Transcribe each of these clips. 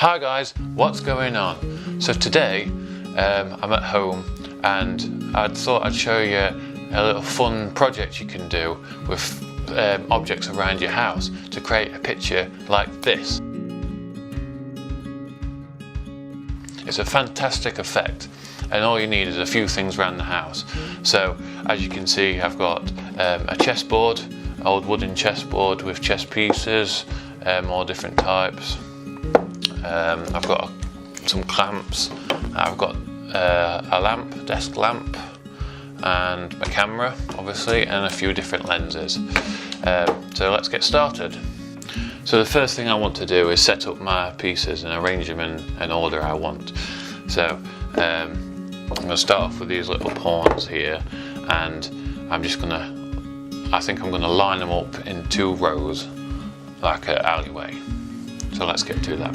Hi guys, what's going on? So today I'm at home and I thought I'd show you a little fun project you can do with objects around your house to create a picture like this. It's a fantastic effect and all you need is a few things around the house. So as you can see, I've got a chessboard, old wooden chessboard with chess pieces, all different types. I've got some clamps, I've got a lamp, desk lamp, and a camera obviously, and a few different lenses. So let's get started. So the first thing I want to do is set up my pieces and arrange them in an order I want. So I'm going to start off with these little pawns here, and I think I'm going to line them up in 2 rows like an alleyway. So let's get to that.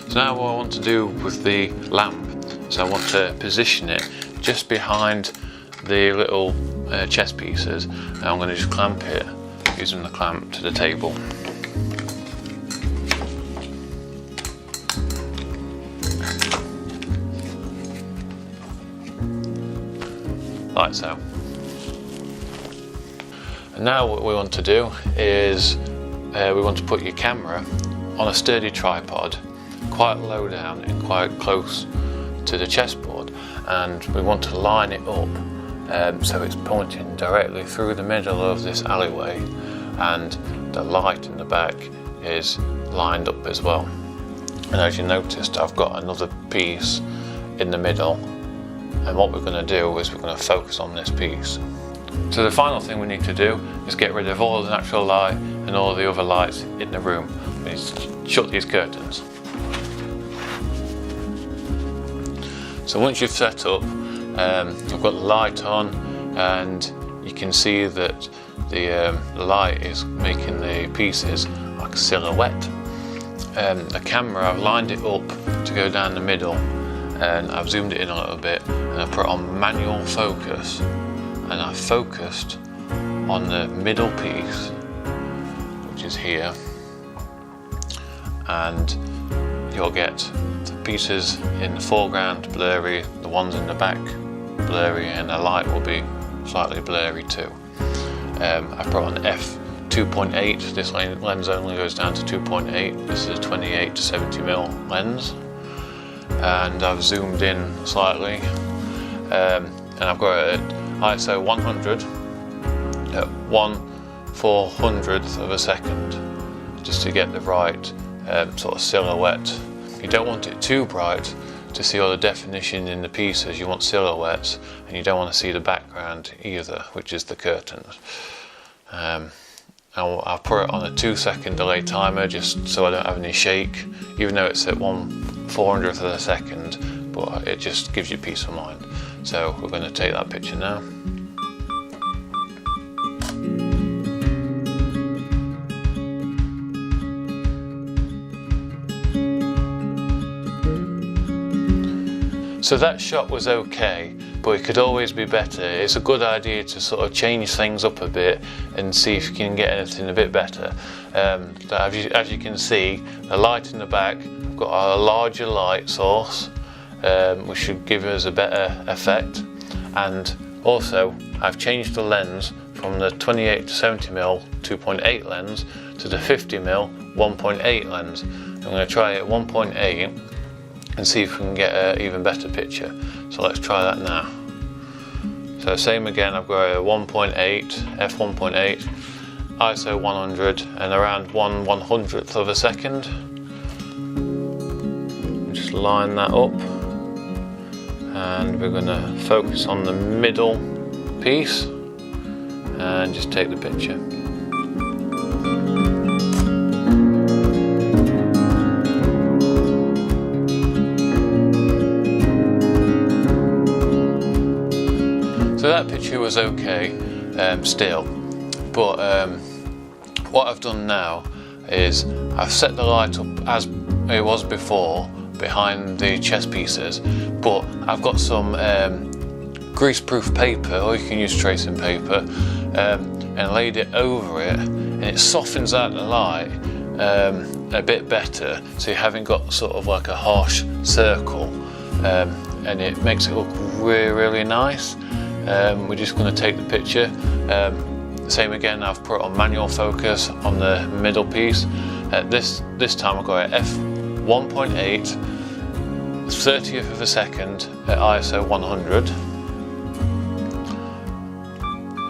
So now what I want to do with the lamp, so I want to position it just behind the little chess pieces, and I'm going to just clamp it using the clamp to the table. Like so. And now what we want to do is we want to put your camera on a sturdy tripod quite low down and quite close to the chessboard, and we want to line it up so it's pointing directly through the middle of this alleyway, and the light in the back is lined up as well. And as you noticed, I've got another piece in the middle, and what we're going to do is we're going to focus on this piece. So the final thing we need to do is get rid of all the natural light and all the other lights in the room. We need to shut these curtains. So once you've set up, I've got the light on, and you can see that the light is making the pieces like a silhouette. The camera, I've lined it up to go down the middle, and I've zoomed it in a little bit, and I put on manual focus, and I've focused on the middle piece, which is here, and you'll get the pieces in the foreground blurry, the ones in the back blurry, and the light will be slightly blurry too. I put on f2.8, this lens only goes down to 2.8, this is a 28 to 70mm lens, and I've zoomed in slightly, and I've got an ISO 100 at 1/400th of a second, just to get the right sort of silhouette. You don't want it too bright to see all the definition in the pieces. You want silhouettes, and you don't want to see the background either, which is the curtains. I'll put it on a 2-second delay timer just so I don't have any shake, even though it's at 1/400th of a second, but it just gives you peace of mind. So we're going to take that picture now. So that shot was okay, but it could always be better. It's a good idea to sort of change things up a bit and see if you can get anything a bit better. As you can see, the light in the back, I've got a larger light source, which should give us a better effect. And also, I've changed the lens from the 28 to 70mm 2.8 lens to the 50mm 1.8 lens. I'm going to try it at 1.8 and see if we can get an even better picture. So let's try that now. So same again, I've got a 1.8, f1.8, ISO 100, and around 1/100th of a second. Just line that up, and we're going to focus on the middle piece and just take the picture. that picture was okay still, but what I've done now is I've set the light up as it was before behind the chess pieces, but I've got some greaseproof paper, or you can use tracing paper, and laid it over it, and it softens out the light a bit better, so you haven't got sort of like a harsh circle, and it makes it look really nice. We're just going to take the picture. Same again, I've put on manual focus on the middle piece. This time I've got it f1.8, 30th of a second at ISO 100.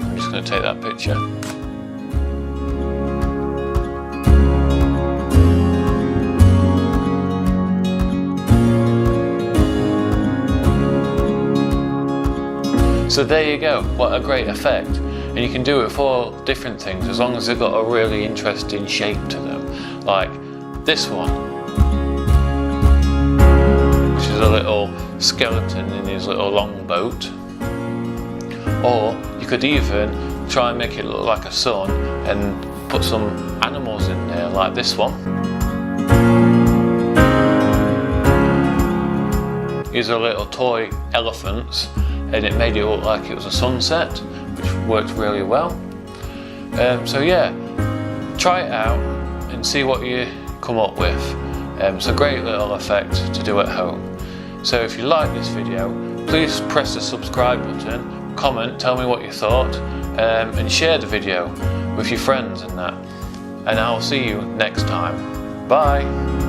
I'm just going to take that picture. So there you go, what a great effect. And you can do it for different things as long as they've got a really interesting shape to them. Like this one, which is a little skeleton in his little long boat. Or you could even try and make it look like a sun and put some animals in there, like this one. These are little toy elephants, and it made it look like it was a sunset, which worked really well. So yeah, try it out and see what you come up with. It's a great little effect to do at home. So if you like this video, please press the subscribe button, comment, tell me what you thought, and share the video with your friends and that. And I'll see you next time. Bye!